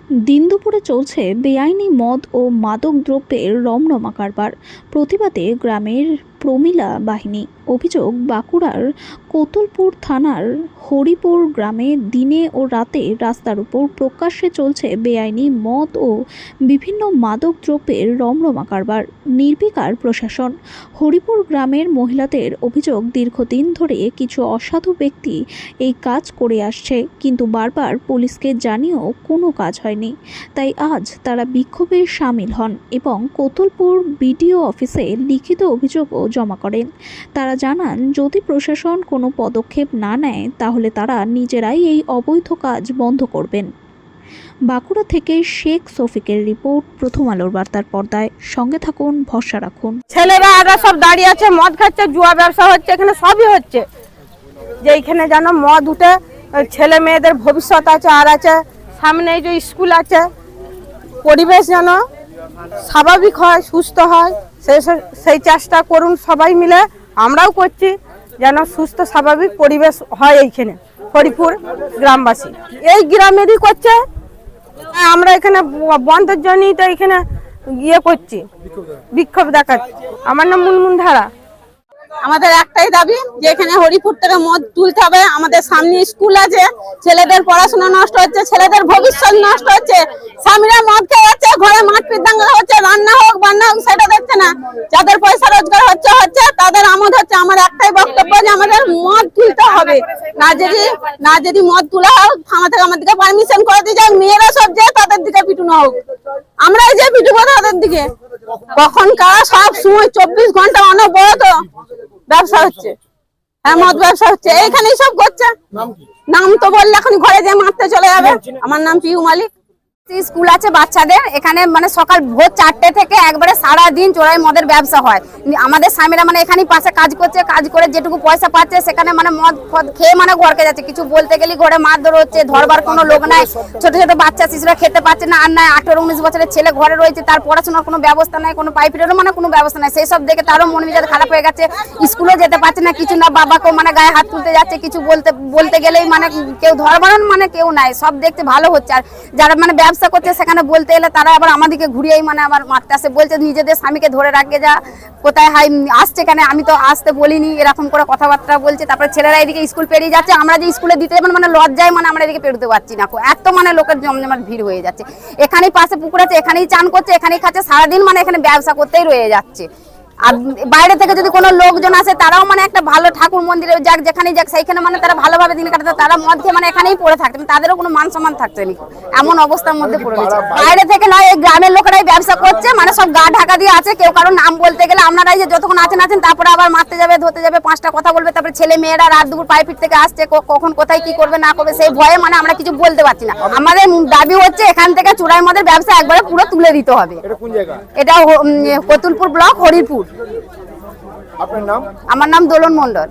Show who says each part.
Speaker 1: দিন দুপুরে চলছে বেআইনি মদ ও মাদক দ্রব্যের রমরমা কারবার। প্রতিবাদে গ্রামের প্রমিলা বাহিনী। অভিযোগ, বাঁকুড়ার কোতুলপুর থানার হরিপুর গ্রামে দিনে ও রাতে রাস্তার উপর প্রকাশ্যে চলছে বেআইনি মদ ও বিভিন্ন মাদক দ্রব্যের রমরমা কারবার। নির্বিকার প্রশাসন। হরিপুর গ্রামের মহিলাদের অভিযোগ, দীর্ঘদিন ধরে কিছু অসাধু ব্যক্তি এই কাজ করে আসছে, কিন্তু বারবার পুলিশকে জানিয়েও কোনো কাজ হয়নি। তাই আজ তারা বিক্ষোভে সামিল হন এবং কোতুলপুর বিডিও অফিসে লিখিত অভিযোগও জমা করেন। তারা জানান, যদি প্রশাসন কোনো পদক্ষেপ না নেয় তাহলে তারা নিজেরাই এই অবৈধ কাজ বন্ধ করবেন। বাঁকুড়া থেকে শেখ শফিকের রিপোর্ট, প্রথম আলোর বার্তার পর্দায়। সঙ্গে থাকুন, ভরসা রাখুন।
Speaker 2: ছেলেরা আরা সব দাঁড়িয়ে আছে, মদ খাচ্ছে, জুয়া ব্যবসা হচ্ছে, এখানে সবই হচ্ছে। যে এইখানে যেন মদ উঠে ছেলে মেয়েদের ভবিষ্যৎ আছে, আর আছে সামনে এই যে স্কুল আছে, পরিবেশ যেন স্বাভাবিক হয়, সুস্থ হয়, সেই চেষ্টা করুন সবাই মিলে। আমরাও করছি যেন সুস্থ স্বাভাবিক পরিবেশ হয় এইখানে হরিপুর গ্রামবাসী। এই গ্রামেরই করছে, আমরা এখানে বন্ধের জন্যই তো এখানে ইয়ে করছি, বিক্ষোভ দেখাচ্ছি। আমার নাম মুনমুন ধারা।
Speaker 3: আমাদের একটাই দাবি যে এখানে হরিপুর থেকে মদ তুলতে হবে। আমাদের সামনে স্কুল আছে, ছেলেদের পড়াশোনা নষ্ট হচ্ছে, ছেলেদের ভবিষ্যৎ নষ্ট হচ্ছে। স্বামীরা মদ খেয়ে যাচ্ছে, ঘরে মারপিট দাঙ্গা হচ্ছে, রান্না হোক বান্না হোক সেটা দেখছে না। যাদের পয়সা রোজগার হচ্ছে তাদের আমোদ হচ্ছে। আমার একটাই বক্তব্য যে আমাদের মদ তুলতে হবে। না যদি মদ তোলা হোক, থানা থেকে আমাদেরকে পারমিশন করে দিয়ে যাক, মেয়েরা সব যে তাদের দিকে পিটুনো হোক, আমরাই যে পিটুবো তাদের দিকে। কখন কারা সব সময় 24 ঘন্টা অনবরত ব্যবসা হচ্ছে। হ্যাঁ, মদ ব্যবসা হচ্ছে, এইখানেই সব করছে। নাম তো বললে এখন ঘরে যে মারতে চলে যাবে। আমার নাম পিউ মালিক।
Speaker 4: স্কুল আছে বাচ্চাদের, এখানে মানে সকাল ভোর 4টে থেকে একবারে সারা দিন চোরাই মদের ব্যবসা হয়। আমাদের স্বামীরা মানে এখানেই পাশে কাজ করছে, কাজ করে যেটুকু পয়সা পাচ্ছে সেখানে মানে মদ খেয়ে মানে ঘরকে যাচ্ছে। কিছু বলতে গেলে ঘরে মারধর হচ্ছে, ধরবার কোনো লোক নাই। ছোট ছোট বাচ্চা শিশুরা খেতে পাচ্ছে না, আর নাই 18-19 বছরের ছেলে ঘরে রয়েছে, তার পড়াশোনার কোনো ব্যবস্থা নাই, কোনো পাইপেরও মানে কোনো ব্যবস্থা নাই। সেই সব দেখে তারও মন মেজাজ খারাপ হয়ে গেছে, স্কুলেও যেতে পারছে না, কিছু না। বাবাকেও মানে গায়ে হাত তুলতে যাচ্ছে, কিছু বলতে গেলেই মানে কেউ ধরবার মানে কেউ নাই। সব দেখতে ভালো হচ্ছে, আর যারা মানে ব্যবসা করছে সেখানে বলতে এলে তারা আবার আমাদেরকে ঘুরিয়েই মানে আবার মারতে আসে, বলছে নিজেদের স্বামীকে ধরে রাখে যা, কোথায় হাই আসছে কেন, আমি তো আসতে বলিনি, এরকম করে কথাবার্তা বলছে। তারপরে ছেলেরা এদিকে স্কুল পেরিয়ে যাচ্ছে, আমরা যে স্কুলে দিতে মানে লজ্জায় মানে আমরা এদিকে পেরোতে পারছি না। এত মানে লোকের জমজমাট ভিড় হয়ে যাচ্ছে। এখানেই পাশে পুকুর আছে, এখানেই চান করছে, এখানেই খাচ্ছে, সারাদিন মানে এখানে ব্যবসা করতেই রয়ে যাচ্ছে। আর বাইরে থেকে যদি কোনো লোকজন আসে তারাও মানে একটা ভালো ঠাকুর মন্দিরে যাক, যেখানেই যাক, সেইখানে মানে তারা ভালোভাবে দিন কাটাতে, তারা মদ খেয়ে মানে এখানেই পড়ে থাকতেন, তাদেরও কোনো মান সম্মান থাকতো না। এমন অবস্থার মধ্যে পড়ে গেছে। বাইরে থেকে নয়, এই গ্রামের লোকেরাই ব্যবসা করছে, মানে সব গা ঢাকা দিয়ে আছে। কেউ কারোর নাম বলতে গেলে আপনারাই যে যতক্ষণ আছেন তারপরে আবার মারতে যাবে, ধরতে যাবে, 5টা কথা বলবে। তারপরে ছেলে মেয়েরা রাত দুপুর পাইপিট থেকে আসছে, কখন কোথায় কি করবে না করবে সেই ভয়ে মানে আমরা কিছু বলতে পারছি না। আমাদের দাবি হচ্ছে এখান থেকে চোরাই মদের ব্যবসা একবারে পুরো তুলে দিতে হবে। এটা কোতুলপুর ব্লক, হরিপুর।
Speaker 5: আপনার নাম?
Speaker 4: আমার নাম দোলন মন্ডল।